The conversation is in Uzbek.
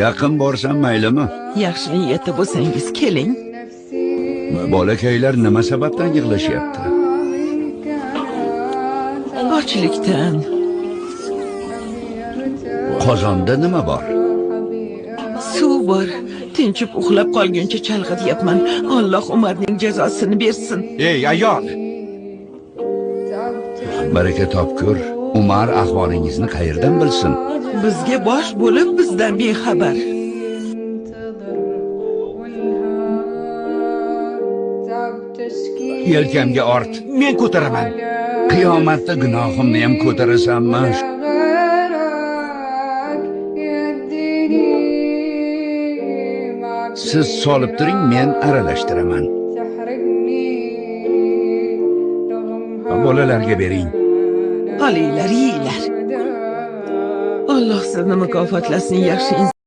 Yaqin borsam maylimi? Yaxshi niyatda bo'lsangiz keling. Bolakaylar nima sababdan yig'lashyapti? Ochlikdan. Qozonda nima bor? Suv bor. Tinchib uxlab qolguncha chalg'ityapman. Alloh Umarning jazosini bersin. Ey ayol! Baraka topkur. Umar ahvolingizni qayerdan bilsin? Bizga bosh bo'lib bizdan bexabar. Yelkamga ort. Men ko'taraman. Qiyomatda gunohimni ham ko'tarasanmi? Siz solib turing, men aralashtiraman. Bolalarga bering. Olinglar, yeyinglar. Alloh sizni mukofotlasin, yaxshi inson.